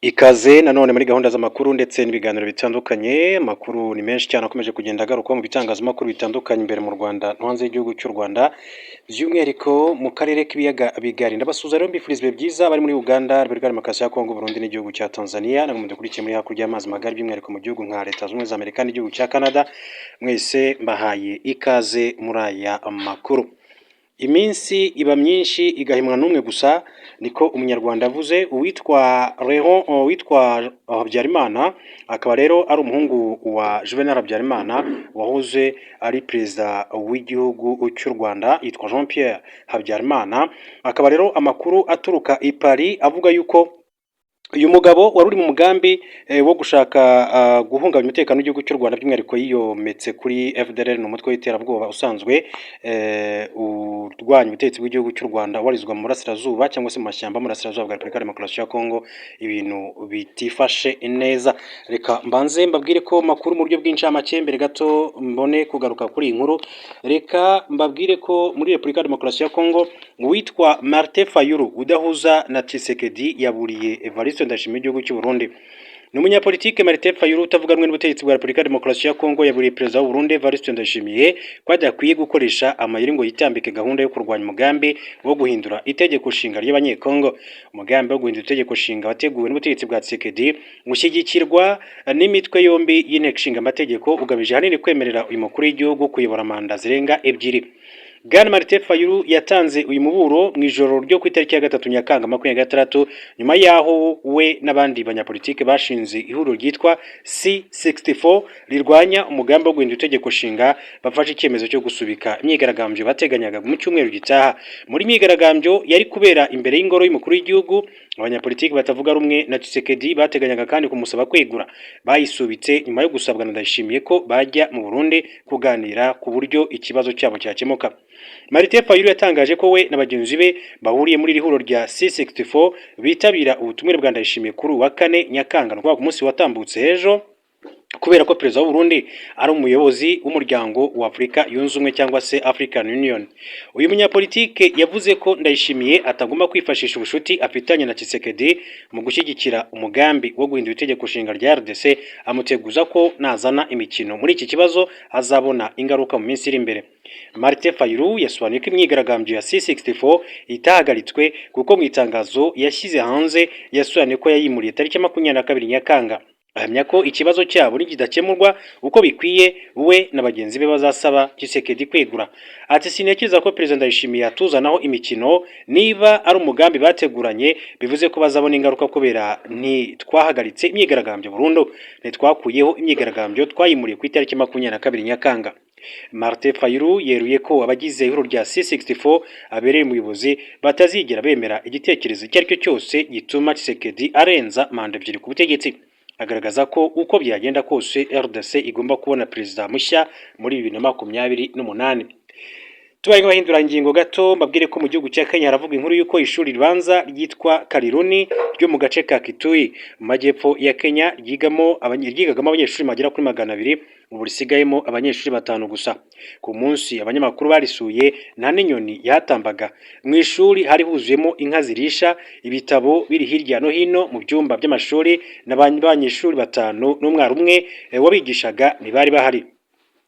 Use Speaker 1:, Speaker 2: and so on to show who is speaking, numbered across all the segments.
Speaker 1: Ikaze nanone muri gahunda z'amakuru ndetse n'ibiganiro bitandukanye. Amakuru ni menshi cyane akomeje kugenda agaruka mu bitangazamakuru bitandukanye imbere mu Rwanda no hanze y'igihugu cy'u Rwanda, by'umwihariko mu karere k'ibiyaga bigari. Ndabasuhuza rero mbifuriza ibihe byiza bari muri Uganda, Repubulika Demokarasi ya Kongo, Burundi n'igihugu cya Tanzania, namwe mudukurikiye muri hakurya y'amazi magari by'umwihariko mu gihugu nka Leta Zunze Ubumwe za Amerika n'igihugu cya Canada. Mwese mbahaye ikaze muri aya makuru. Iminsi iba myinshi igahimwa n'umwe gusa, niko umunyarwanda avuze. Uwitwa Habyarimana akaba rero ari umuhungu wa Juvenal Habyarimana wahoze ari perezida w'igihugu cy'u Rwanda, yitwa Jean Pierre Habyarimana. Akaba rero amakuru aturuka i Paris avuga yuko uyu mugabo wari uri mu mugambi wo gushaka guhungabanya umutekano w'igihugu cy'u Rwanda, by'umwihariko yiyometse kuri FDLR, ni umutwe w'iterabwoba usanzwe urwanya ubutegetsi bw'igihugu cy'u Rwanda, warizwa mu burasirazuba cyangwa se mu mashyamba mu burasirazuba bwa Repubulika Demokarasi ya Kongo. Ibintu bitifashe neza. Reka mbanze mbabwire ko makuru mu buryo bw'incamake, mbere gato mbone kugaruka kuri iyi nkuru. Reka mbabwire ko muri Repubulika Demokarasi ya Kongo uwitwa Martin Fayulu udahuza na Tshisekedi yaburiye Evariste Ndayishimiye igihugu cy'u Burundi. Ni umunyapolitike Martin Fayulu utavuga rumwe n'ubutegetsi bwa Repubulika Demokarasi ya Kongo yaburiye perezida w'u Burundi Evariste Ndayishimiye ko adakwiye gukoresha amayeri ngo yitambike gahunda yo kurwanya umugambi wo guhindura itegeko nshinga ry'abanyekongo. Umugambi wo guhindura itegeko nshinga wateguwe n'ubutegetsi bwa Tshisekedi ushyigikirwa n'imitwe yombi y'inteko ishinga amategeko, ugamije ahanini kwemerera uyu mukuru w'igihugu kuyobora manda zirenga ebyiri. Bwana Martin Fayulu yatanze uyu muburo mu ijoro ryo ku itariki ya 3 Nyakanga 2026, nyuma yaho we n'abandi banyapolitike bashinze ihuriro ryitwa C64 rirwanya umugambi wo guhindura itegeko nshinga, bafashe icyemezo cyo gusubika imyigaragambyo bateganyaga mu cyumweru gitaha. Muri imyigaragambyo yari kubera imbere y'ingoro y'umukuru w'igihugu, abanyapolitiki batavuga rumwe na Tshisekedi bateganyaga kandi kumusaba kwegura bayisubitse nyuma yo gusabwa na Ndayishimiye ko bajya mu Burundi kuganira ku buryo ikibazo cyabo cyakemuka. Martin Fayulu yatangaje ko we na bagenzi be bahuriye muri ihuriro rya C64 bitabira ubutumire bwa Ndayishimiye kuri wa 4 Nyakanga, ku munsi watambutse ejo, kubera ko perezida w'u Burundi ari umuyobozi w'umuryango wa Afurika yunze ubumwe cyangwa se African Union. Uyu munyapolitike yavuze ko Ndayishimiye atagomba kwifashisha ubushuti afitanye na Tshisekedi mu gushyigikira umugambi wo guhindura itegeko nshinga rya RDC, amuteguza ko nazana imikino muri iki kibazo azabona ingaruka mu minsi iri imbere. Martin Fayulu yasobanuye ko imyigaragambyo ya C64 itahagaritswe kuko mu itangazo yashyize hanze yasobanuye ko yayimuriye tariki 22 Nyakanga. Ahamya ko ikibazo cyabo nikidakemurwa uko bikwiye we na bagenzi be bazasaba Tshisekedi kwegura. Ati sinekeza ko perezida Ndayishimiye atuzanaho imikino, niba ari umugambi bateguranye bivuze ko bazabona ingaruka, kubera twahagaritse imyigaragambyo burundu, ntitwakuyeho imyigaragambyo, twayimuriye ku itariki 22 Nyakanga. Martin Fayulu yeruye ko abagize ihuriro rya C64 abereye umuyobozi batazigera bemera igitekerezo icyo ari cyo cyose gituma Tshisekedi arenza manda ebyiri ku butegetsi. Agaragaza ko uko byagenda kose RDC igomba kubona perezida mushya muri 2028. Tubaye nk'abahindura ingingo gato, mbabwire ko mu gihugu cya Kenya haravuga inkuru y'uko ishuri ribanza ryitwa Kariruni ryo mu gace ka Kitui mu majyepfo ya Kenya ryigagamo abanyeshuri bagera kuri 200, ubu risigayemo abanyeshuri 5 gusa. Ku munsi abanyamakuru barisuye nta n'inyoni yatambaga. Mu ishuri hari huzuyemo inka zirisha, ibitabo biri hirya no hino mu byumba by'amashuri, n'abanyeshuri 5 n'umwarimu umwe wabigishaga ntibari bahari.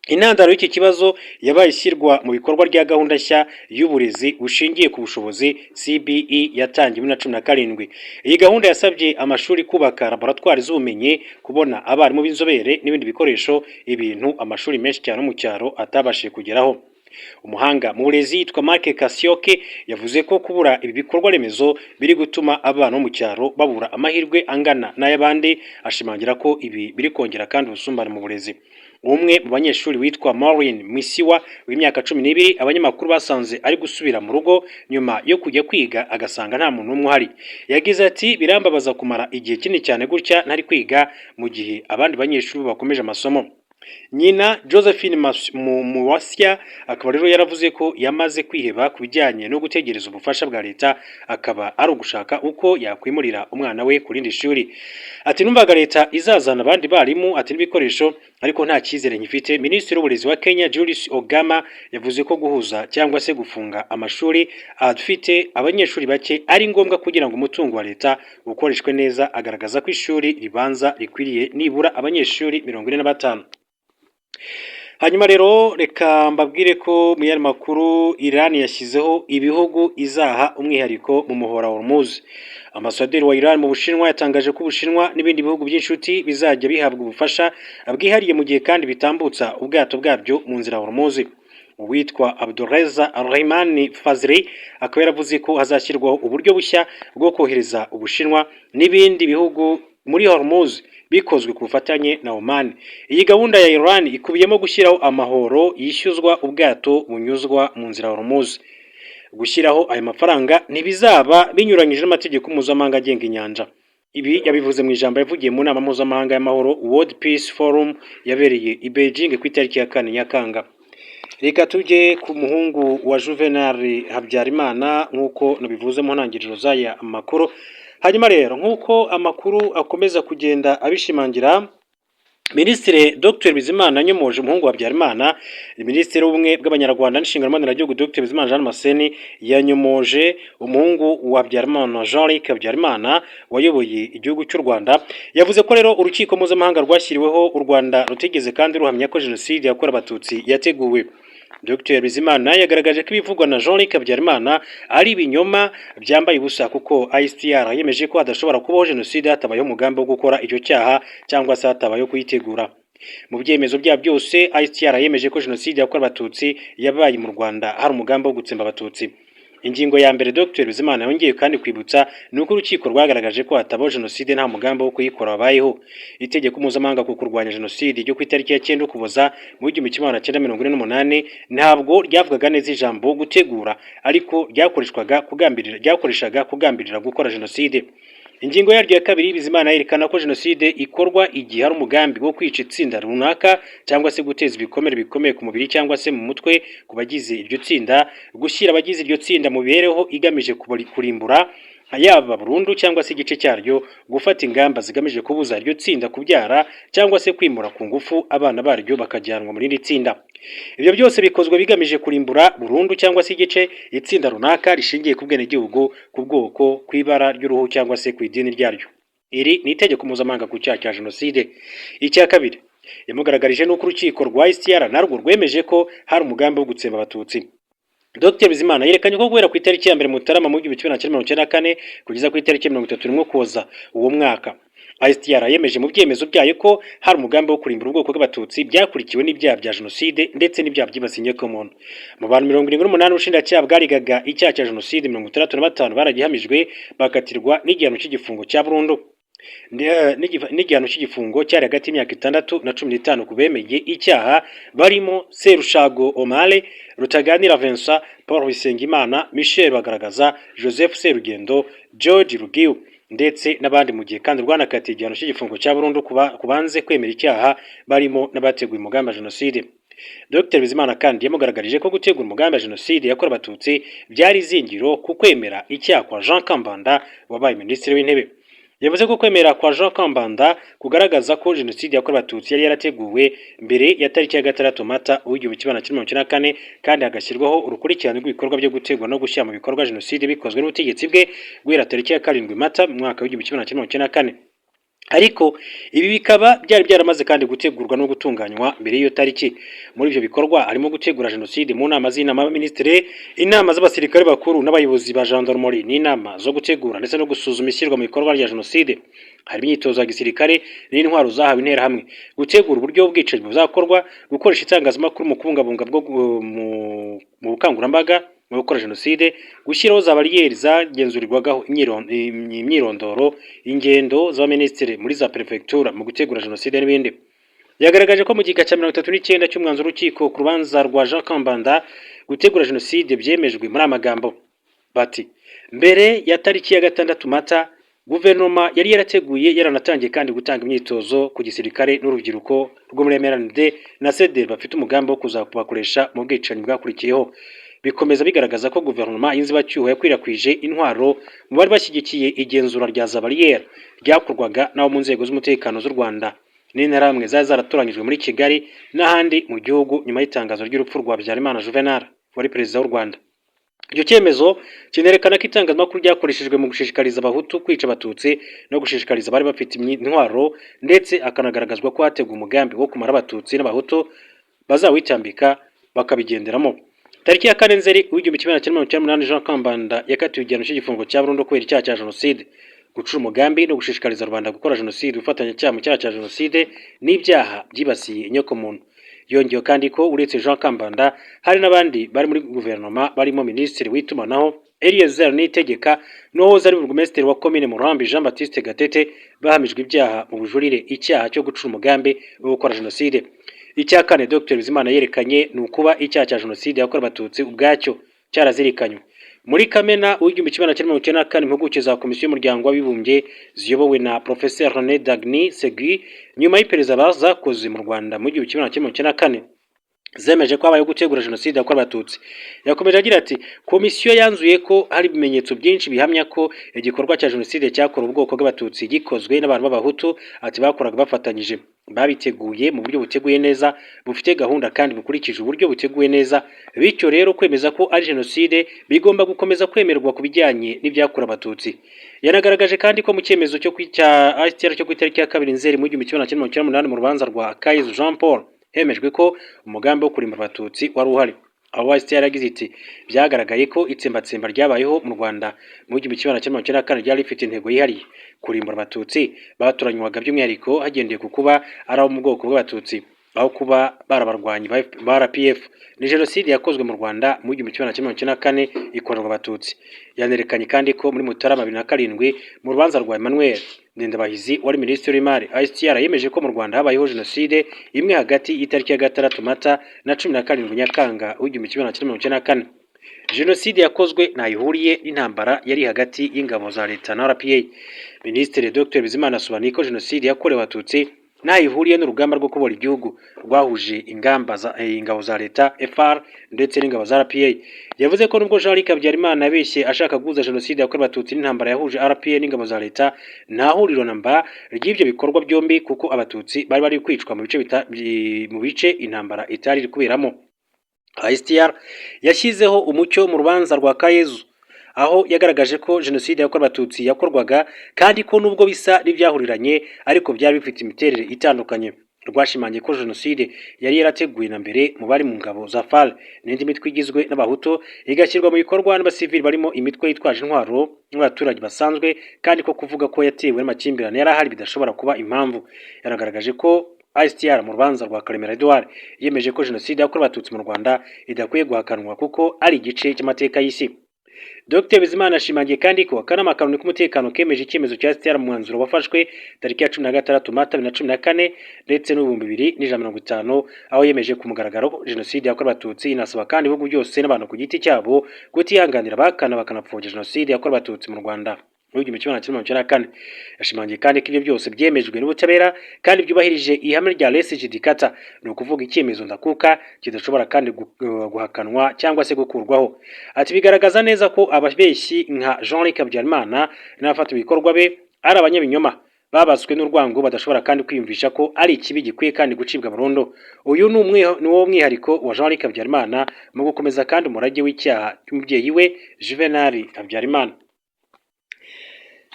Speaker 1: Intandaro y'iki kibazo yabaye ishyirwa mu bikorwa rya gahunda nshya y'uburezi bushingiye ku bushobozi CBE yatangiye muri 2017. Iyi gahunda yasabye amashuri kubaka laboratwari z'ubumenyi, kubona abarimu b'inzobere n'ibindi bikoresho, ibintu amashuri menshi cyane mu cyaro atabashije kugeraho. Umuhanga mu burezi yitwa Mark Kasioke yavuze ko kubura ibi bikorwa remezo biri gutuma abana bo mu cyaro babura amahirwe angana n'ay'abandi, ashimangira ko ibi biri kongera kandi ubusumbane mu burezi. Umwe mu banyeshuri witwa Maureen Misiwa w'imyaka 12, abanyamakuru basanze ari gusubira mu rugo nyuma yo kujya kwiga agasanga nta muntu umwe uhari. Yagize ati birambabaza kumara igihe kinini cyane gutya ntari kwiga mu gihe abandi banyeshuri bakomeje amasomo. Nyina Josephine Muwasya akaba rero yaravuze ko yamaze kwiheba ku bijyanye no gutegereza ubufasha bwa leta, akaba ari ugushaka uko yakwimurira umwana we ku rindi shuri. Ati numvaga leta izazana abandi barimu, ati n'ibikoresho ariko nta cyizere nkifite. Minisitiri w'uburezi wa Kenya Julius Ogama yavuze ko guhuza cyangwa se gufunga amashuri afite abanyeshuri bake ari ngombwa kugira ngo umutungo wa leta ukoreshwe neza. Agaragaza ko ishuri ribanza rikwiriye nibura abanyeshuri 45. Hanyuma rero reka mbabwire ko mu yandi makuru Iran yashyizeho ibihugu izaha umwihariko mu muhora wa Hormuz. Ambasaderi wa Iran mu Bushinwa yatangaje ko Ubushinwa n'ibindi bihugu by'inshuti bizajya bihabwa ubufasha bwihariye mu gihe kandi bitambutsa ubwato bwabyo mu nzira ya Hormuz. Uwitwa Abdurreza Rahimani Fazli akaba yaravuze ko hazashyirwaho uburyo bushya bwo kohereza Ubushinwa n'ibindi bihugu muri Hormuz bikozwe ku bufatanye na Oman. Iyi gahunda ya Iran ikubiyemo gushyiraho amahoro yishyuzwa ubwato bunyuzwa mu nzira ya Hormuz. Gushyiraho aya mafaranga ntibizaba binyuranyije n'amategeko mpuzamahanga agenga inyanja. Ibi yabivuze mu ijambo yavugiye mu nama mpuzamahanga y'amahoro World Peace Forum yabereye i Beijing ku itariki ya 4 Nyakanga. Reka tujye ku muhungu wa Juvenal Habyarimana nk'uko nabivuze mu ntangiriro z'aya makuru. Hanyuma rero nk'uko amakuru akomeza kugenda abishimangira, Minisitiri Dr Bizimana yanyomoje umuhungu wa Habyarimana. Minisitiri w'ubumwe bw'abanyarwanda n'inshingano mboneragihugu Dr Bizimana Jean Damascene yanyomoje umuhungu wa Habyarimana Jean-Luc Habyarimana wayoboye igihugu cy'u Rwanda. Yavuze ko rero urukiko mpuzamahanga rwashyiriweho u Rwanda rutigeze kandi ruhamya ko jenoside yakorewe abatutsi yateguwe. Dr Bizimana yagaragaje ko ibivugwa na Jean-Luc Habyarimana ari ibinyoma byambaye ubusa kuko ICTR yemeje ko hadashobora kubaho jenoside hatabayeho umugambi wo gukora icyo cyaha cyangwa se hatabayeho kuyitegura. Mu byemezo bya byose ICTR yemeje ko jenoside yakorewe abatutsi yabaye mu Rwanda hari umugambi wo gutsemba abatutsi. Ingingo ya mbere Dr Bizimana yongeye kandi kwibutsa ni uko urukiko rwagaragaje ko hatabaho jenoside nta mugambi wo kuyikora wabayeho. Itegeko mpuzamahanga ku kurwanya jenoside ryo ku itariki ya 9 Ukuboza mu 1948 ntabwo ryavugaga neza ijambo gutegura, ariko ryakoreshaga kugambirira gukora jenoside. Ingingo yaryo ya kabiri Bizimana yerekana ko jenoside ikorwa igihe hari umugambi wo kwica itsinda runaka cyangwa se guteza ibikomere bikomeye ku mubiri cyangwa se mu mutwe ku bagize iryo tsinda, gushyira abagize iryo tsinda mu bihereho igamije kurimbura yaba burundu cyangwa se igice cyaryo, gufata ingamba zigamije kubuza iryo tsinda kubyara cyangwa se kwimura ku ngufu abana baryo bakajyanwa muri iri tsinda. Ibyo byose bikozwe bigamije kurimbura burundu cyangwa se igice itsinda runaka rishingiye ku bwenegihugu, ku bwoko, ku ibara ry'uruhu cyangwa se ku idini ryaryo. Iri ni itegeko mpuzamahanga ku cyaha cya jenoside. Icya kabiri yamugaragarije n'uko urukiko rwa ICTR narwo rwemeje ko hari umugambi wo gutsemba abatutsi. Dr Bizimana yerekanye ko guhera ku itariki ya 1 Mutarama mu 1994 kugeza ku itariki 31 Ukuboza uwo mwaka, ICTR yemeje mu byemezo byayo ko hari umugambi wo kurimbura ubwoko bw'abatutsi byakurikiwe n'ibyaha bya jenoside ndetse n'ibyaha byibasiye inyokomuntu. Mu bantu 78 ubushinjacyaha bwarigaga icyaha cya jenoside 65 baragihamijwe bakatirwa n'igihano cy'igifungo cya burundu. N'igihano cy'igifungo cyari hagati y'imyaka 6 na 15 ku bemeye icyaha barimo Serushago Omale, Rutaganira Vincent, Paul Bisengimana, Michel Bagaragaza, Joseph Serugendo, George Rugiu ndetse n'abandi, mu gihe kandi rwanakatiye igihano cy'igifungo cya burundu kubanze kwemera icyaha barimo n'abateguye umugambi wa jenoside. Dr Bizimana kandi yamugaragarije ko gutegura umugambi wa jenoside yakorewe abatutsi byari izingiro ku kwemera icyaha kwa Jean Kambanda wabaye minisitiri w'intebe. Yavuze ko kwemera kwa Jean Kambanda kugaragaza ko jenoside yakorewe abatutsi yari yarateguwe mbere ya tariki ya 6 Mata 1994 kandi hagashyirwaho urukurikirane rw'ibikorwa byo gutegura no gushyira mu bikorwa jenoside bikozwe n'ubutegetsi bwe guhera tariki ya 7 Mata mu mwaka w'1994. Ariko ibi bikaba byari byaramaze kandi gutegurwa no gutunganywa mbere y'iyo tariki. Muri ibyo bikorwa harimo gutegura jenoside mu nama z'inama y'abaminisitiri, inama z'abasirikare bakuru n'abayobozi ba gendarmerie, n'inama zo gutegura ndetse no gusuzuma ishyirwa mu bikorwa rya jenoside. Hari imyitozo ya gisirikare n'intwaro zahawe interahamwe, gutegura uburyo bw'icaye buzakorwa, gukoresha itangazamakuru mu kubungabunga bwo mu bukangurambaga mu gukora jenoside, gushyiraho za bariyeri zagenzurirwagaho imyirondoro, ingendo z'abaminisitiri muri za perefegitura mu gutegura jenoside n'ibindi. Yagaragaje ko mu gika cya 39 cy'umwanzuro w'urukiko ku rubanza rwa Jean Kambanda gutegura jenoside byemejwe muri amagambo bati: mbere ya tariki ya 6 Mata guverinoma yari yarateguye yaranatangiye kandi gutanga imyitozo ku gisirikare n'urubyiruko rwo muri MRND na CDR bafite umugambi wo kuzakubakoresha mu bwicanyi bwakurikiyeho. Bikomeza bigaragaza ko guverinoma y'inzibacyuho yakwirakwije intwaro mu bari bashyigikiye igenzura rya za bariyeri ryakorwaga n'abo mu nzego z'umutekano z'u Rwanda. n'interahamwe zari zaratoranyijwe muri Kigali n'ahandi mu gihugu nyuma y'itangazo ry'urupfu rwa Habyarimana Juvenal wari perezida w'u Rwanda. Icyo cyemezo kinerekana ko itangazamakuru ryakoreshejwe mu gushishikariza abahutu kwica abatutsi no gushishikariza abari bafite intwaro, ndetse akanagaragazwa ko hateguwe umugambi wo kumara abatutsi n'abahutu bazawitambika bakabigenderamo. Tariki ya 4 Nzeri w'igihumbi kimwe magana cyenda mirongo icyenda n'umunani, Jean Kambanda yakatiwe igihano cy'igifungo cya burundu kubera icyaha cya jenoside, gucura umugambi no gushishikariza rubanda gukora jenoside, ubufatanyacyaha mu cyaha cya jenoside n'ibyaha byibasiye inyokomuntu. Yongeyeho kandi ko uretse Jean Kambanda hari n'abandi bari muri guverinoma barimo Minisitiri w'itumanaho Eliezer Niyitegeka n'uwahoze ari burugumesitiri wa komine Murambi Jean Baptiste Gatete bahamijwe ibyaha mu bujurire, icyaha cyo gucura umugambi wo gukora jenoside. Icya kane Dr Bizimana yerekanye ni ukuba icyaha cya jenoside yakorewe abatutsi ubwacyo cyarazirikanywe. Muri Kamena w'igihumbi kimwe magana cyenda mirongo icyenda na kane, impuguke za komisiyo y'umuryango w'abibumbye ziyobowe na Professeur René Dagny Segui nyuma y'iperereza bazakoze mu Rwanda mu gihumbi kimwe magana cyenda mirongo icyenda na kane zemeje ko habayeho gutegura jenoside yakorewe abatutsi. Yakomeje agira ati komisiyo yanzuye ko hari ibimenyetso byinshi bihamya ko igikorwa cya jenoside cyakorewe ubwoko bw'abatutsi gikozwe n'abantu b'abahutu, ati bakoraga bafatanyije, babiteguye mu buryo buteguye neza, bufite gahunda kandi bukurikije uburyo buteguye neza, bityo rero kwemeza ko ari jenoside bigomba gukomeza kwemerwa ku bijyanye n'ibyakorewe abatutsi. Yanagaragaje kandi ko mu cyemezo cyo ku itariki ya 2 Nzeri mu gihumbi kimwe magana cyenda mirongo icyenda n'umunani mu rubanza rwa Kayezu Jean Paul hemejwe ko umugambi wo kurimbura abatutsi wari uhari. Aho ICTR yagize iti byagaragaye ko itsembatsemba ryabayeho mu Rwanda mu gihumbi kimwe magana cyenda mirongo icyenda na kane ryari rifite intego yihariye, kurimbura abatutsi batoranywaga by'umwihariko hagendeye ku kuba ari abo mu bwoko bw'abatutsi aho kuba barabarwanyi ba RPF. Ni jenoside yakozwe mu Rwanda mu gihumbi kimwe magana cyenda mirongo icyenda na kane ikorerwa abatutsi. Yanerekanye kandi ko muri Mutarama 2007 mu rubanza rwa Emmanuel Ndendabahizi wari minisitiri w'imari, ICTR yemeje ko mu Rwanda habayeho jenoside imwe hagati y'itariki ya 6 Mata na 17 Nyakanga w'igihumbi kimwe magana cyenda mirongo icyenda na kane. Jenoside yakozwe ntayihuriye n'intambara yari hagati y'ingabo za leta na RPA. Minisitiri Dr Bizimana asobanuye ko jenoside yakorewe abatutsi ntayihuriye n'urugamba rwo kubora igihugu rwahuje ingabo za leta FR ndetse n'ingabo za RPA. Yavuze ko nubwo Jean-Luc Habyarimana yabeshye ashaka guhuza jenoside yakorewe abatutsi n'intambara yahuje RPA n'ingabo za leta, nta huriro namba ry'ibyo bikorwa byombi kuko abatutsi bari kwicwa mu bice intambara itari kuberamo. ICTR yashyizeho umucyo mu rubanza rwa Kayezu aho yagaragaje ko jenoside yakorewe abatutsi yakorwaga kandi ko nubwo bisa n'ibyahuriranye ariko byari bifite imiterere itandukanye. Rwashimangiye ko jenoside yari yarateguwe na mbere mu bari mu ngabo za FARC n'indi mitwe igizwe n'abahutu, igashyirwa mu bikorwa n'abasivili barimo imitwe yitwaje intwaro n'abaturage basanzwe, kandi ko kuvuga ko yatewe n'amakimbirane yari ahari bidashobora kuba impamvu. Yaragaragaje ko ICTR mu rubanza rwa Karemera Edouard yemeje ko jenoside yakorewe abatutsi mu Rwanda idakwiye guhakanwa kuko ari igice cy'amateka y'isi. Dr Bizimana ashimangiye kandi ko akanama kanuni k'umutekano kemeje icyemezo cya ICTR mu mwanzuro wafashwe tariki ya 16 Mata 2014 ndetse n'ibihumbi 2050, aho yemeje ku mugaragaro jenoside yakorewe abatutsi, inasaba kandi ibihugu byose n'abantu ku giti cyabo kutihanganira bakanapfobya jenoside yakorewe abatutsi mu Rwanda mu gihumbi kimwe magana cyenda mirongo icyenda na kane. Yashimangiye kandi ko ibyo byose byemejwe n'ubutabera kandi byubahirije ihame rya res judicata, ni ukuvuga icyemezo ndakuka kidashobora kandi guhakanwa cyangwa se gukurwaho. Ati bigaragaza neza ko ababeshyi nka Jean-Luc Habyarimana n'abafata ibikorwa be ari abanyabinyoma babaswe n'urwango, badashobora kandi kwiyumvisha ko ari ikibi gikwiye kandi gucibwa burundu. Uyu ni wo mwihariko wa Jean-Luc Habyarimana mu gukomeza kandi umurage w'icyaha cy'umubyeyi we Juvenal Habyarimana.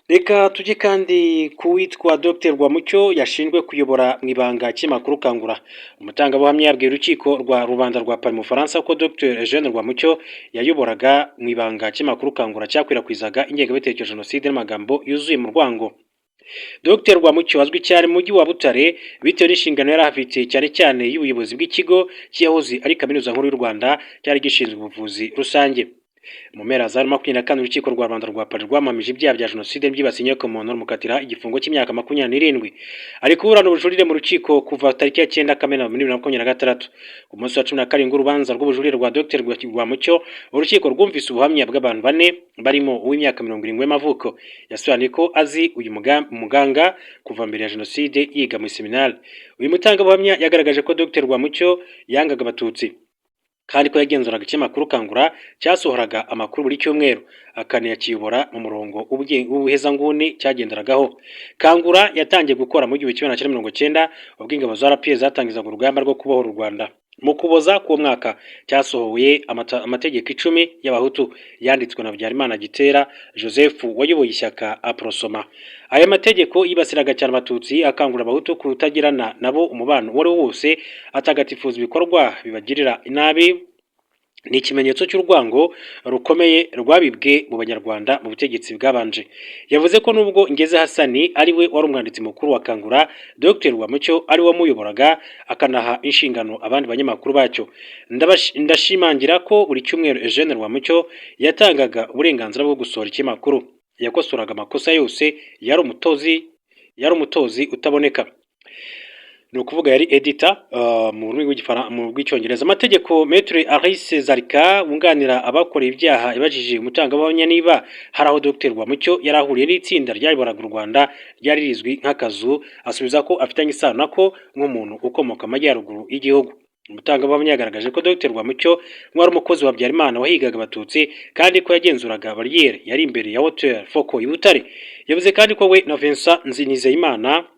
Speaker 1: Reka tujye kandi kuwitwa Dr Rwamucyo yashinzwe kuyobora mu ibanga cy'imakuru Kangura. Umutangabuhamya yabwiye urukiko rwa rubanda rwa Paris mu Faransa ko Dr Eugene Rwamucyo yayoboraga mu ibanga cy'imakuru Kangura cyakwirakwizaga ingengabitekerezo jenoside n'amagambo yuzuye mu rwango. Dr Rwamucyo azwi cyane mu mujyi wa Butare bitewe n'inshingano yari afite cyane cyane y'ubuyobozi bw'ikigo cyahoze ari Kaminuza Nkuru y'u Rwanda cyari gishinzwe ubuvuzi rusange. Mu mpera za 2024 urukiko rwa Rwanda rwa Paris rwamamije ibyaha bya jenoside byibasiye inyokomuntu rumukatira igifungo cy'imyaka 27. Ari kuburana ubujurire mu rukiko kuva tariki ya 9 Kamena 2026. Ku munsi wa 17 urubanza rw'ubujurire rwa Dr Rwamucyo, urukiko rwumvise ubuhamya bw'abantu bane barimo uw'imyaka 70 y'amavuko. Yasobanuye ko azi uyu muganga kuva mbere ya jenoside yiga mu seminari. Uyu mutangabuhamya yagaragaje ko Dr Rwamucyo yangaga abatutsi kandi ko yagenzuraga ikinyamakuru Kangura cyasohoraga amakuru buri cyumweru akanayakiyobora mu murongo w'ubuhezanguni cyagenderagaho. Kangura yatangiye gukora mu 1990 ubwo ingabo za RPF zatangizaga urugamba rwo kubohora u Rwanda. Mu Kuboza k'uwo mwaka cyasohoye amategeko 10 y'abahutu yanditswe na Habyarimana Gitera Joseph wayoboye ishyaka Aprosoma. Aya mategeko yibasiraga cyane abatutsi akangura abahutu kutagirana nabo umubano wari wose, atagatifuza ibikorwa bibagirira inabi. Ni ikimenyetso cy'urwango rukomeye rwabibwe mu banyarwanda mu butegetsi bwabanje. Yavuze ko nubwo Ngeze Hasani ari we wari umwanditsi mukuru wa Kangura, Dr Rwamucyo ari we muyoboraga akanaha inshingano abandi banyamakuru bacyo. Ndashimangira ko buri cyumweru Eugene Rwamucyo yatangaga uburenganzira bwo gusohora ikinyamakuru, yakosoraga amakosa yose, yari umutozi utaboneka. Ni ukuvuga yari editor mu rurimi rw'icyongereza. Amategeko Maître Alice Zarika wunganira abakoreye ibyaha ibajije umutangabuhamya niba hari aho Dr Rwamucyo yarahuriye n'itsinda ryayoboraga u Rwanda ryari rizwi nk'akazu, asubiza ko afitanye isano nako nk'umuntu ukomoka amajyaruguru y'igihugu. Umutangabuhamya yagaragaje ko Dr Rwamucyo wari umukozi wa Habyarimana wahigaga abatutsi kandi ko yagenzuraga barriere yari imbere ya Hotel Foko i Butare. Yavuze kandi ko we na Vincent Nzinizeyimana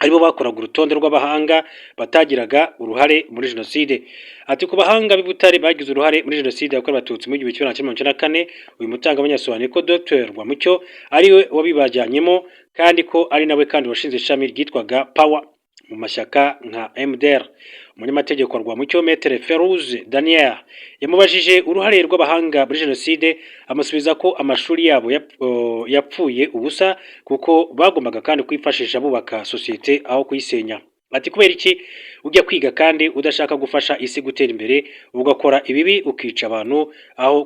Speaker 1: aribo bakoraga urutonde rw'abahanga batagiraga uruhare muri jenoside. Ati ku bahanga b'Ibutare bagize uruhare muri jenoside yakorewe abatutsi mu 1994, uyu mutangabuhamya yasobanuye ko Dr Rwamucyo ari we wabibajyanyemo kandi ko ari nawe kandi washinze ishami ryitwaga Power mu mashyaka nka MDR. Umunyamategeko wa Rwamucyo Maître Ferouze Daniel yamubajije uruhare rw'abahanga muri jenoside, amusubiza ko amashuri yabo yapfuye ubusa kuko bagombaga kandi kwifashisha bubaka sosiyete aho kuyisenya. Ati kubera iki ujya kwiga kandi udashaka gufasha isi gutera imbere, ugakora ibibi ukica abantu aho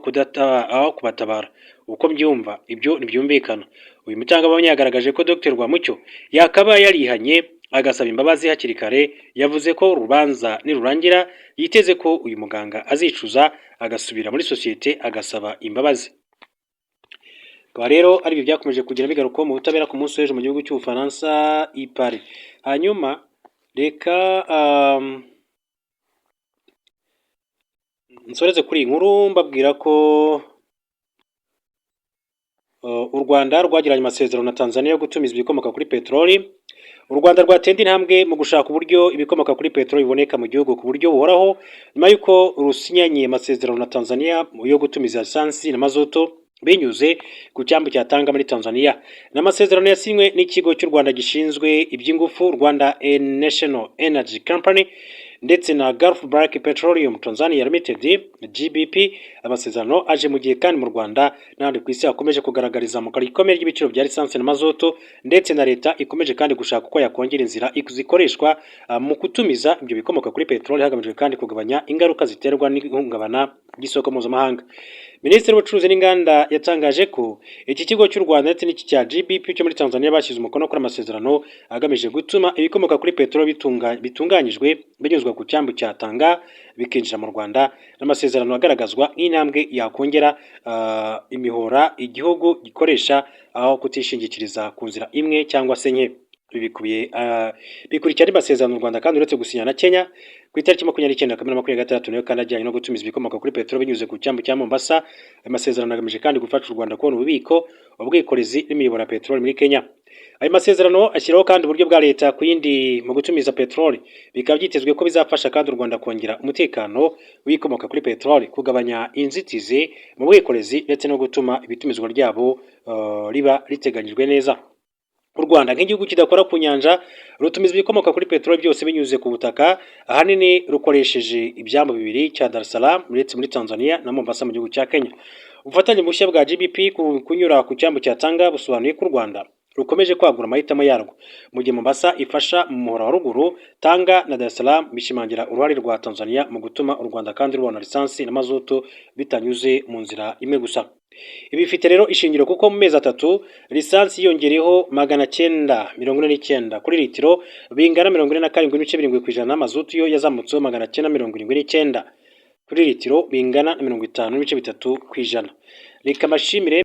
Speaker 1: kubatabara? Uko mbyumva ibyo ntibyumvikana. Uyu mutangabuhamya yagaragaje ko Dr Rwamucyo yakaba yarihanye agasaba imbabazi hakiri kare. Yavuze ko urubanza nirurangira yiteze ko uyu muganga azicuza agasubira muri sosiyete agasaba imbabazi. Kwa rero ari byo byakomeje kugira bigaruka mu butabera ku munsi w'ejo mu gihugu cy'Ubufaransa i Paris. Hanyuma reka nsoreze kuri iyi nkuru mbabwira ko u Rwanda rwagiranye amasezerano na Tanzania yo gutumiza ibikomoka kuri peteroli. U Rwanda rwatenda intambwe mu gushaka uburyo ibikomoka kuri peteroli biboneka mu gihugu ku buryo buhoraho nyuma y'uko rusinyanye amasezerano na Tanzania yo gutumiza esansi na mazutu binyuze ku cyambu cyatanga muri Tanzania. N'amasezerano yasinywe n'ikigo cy'u Rwanda gishinzwe iby'ingufu Rwanda National Energy Company ndetse na Gulf Black Petroleum Tanzania Limited GBP. Amasezerano aje mu gihe kandi mu Rwanda n'ahandi ku isi hakomeje kugaragara izamuka rikomeye ry'ibiciro bya lisansi na mazutu, ndetse na leta ikomeje kandi gushaka uko yakongera inzira zikoreshwa mu kutumiza ibyo bikomoka kuri peteroli hagamijwe kandi kugabanya ingaruka ziterwa n'ihungabana ry'isoko mpuzamahanga. Minisitiri w'Ubucuruzi n'Inganda yatangaje ko iki kigo cy'u Rwanda ndetse n'iki cya GBP cyo muri Tanzania bashyize umukono kuri amasezerano agamije gutuma ibikomoka kuri peteroli bitunganyijwe binyuzwa ku cyambu cya Tanga bikinjira mu Rwanda. N'amasezerano agaragazwa nk'intambwe yakongera imihora igihugu gikoresha aho kutishingikiriza ku nzira imwe cyangwa se nke. Bikurikira amasezerano u Rwanda kandi uretse gusinya na Kenya ku itariki 29/2026 nayo kandi ajyanye no gutumiza ibikomoka kuri peteroli binyuze ku cyambu cya Mombasa. Amasezerano agamije kandi gufasha u Rwanda kubona ububiko, ubwikorezi n'imiyoboro ya peteroli muri Kenya. Ayo masezerano ashyiraho kandi uburyo bwa leta ku yindi mu gutumiza peteroli. Bikaba byitezwe ko bizafasha kandi u Rwanda kongera umutekano w'ibikomoka kuri peteroli, kugabanya inzitizi mu bwikorezi ndetse no gutuma ibitumizwa ryabo riba riteganyijwe neza. U Rwanda nk'igihugu kidakora ku nyanja rutumiza ibikomoka kuri peteroli byose binyuze ku butaka, ahanini rukoresheje ibyambu bibiri cya Dar es Salaam ndetse muri Tanzania na Mombasa mu gihugu cya Kenya. Ubufatanye bushya bwa GBP kunyura ku cyambu cya Tanga busobanuye ko u Rwanda rukomeje kwagura amahitamo yarwo, mu gihe Mombasa ifasha mu muhora wa ruguru. Tanga na Dar es Salaam bishimangira uruhare rwa Tanzania mu gutuma u Rwanda kandi rubona lisansi na mazutu bitanyuze mu nzira imwe gusa. Ibi bifite rero ishingiro kuko mu mezi 3 lisansi yongereho 949 kuri litiro, bingana 47.7% n'amazutu yo yazamutseho 979 kuri litiro, bingana 50.3%. Reka mashimire.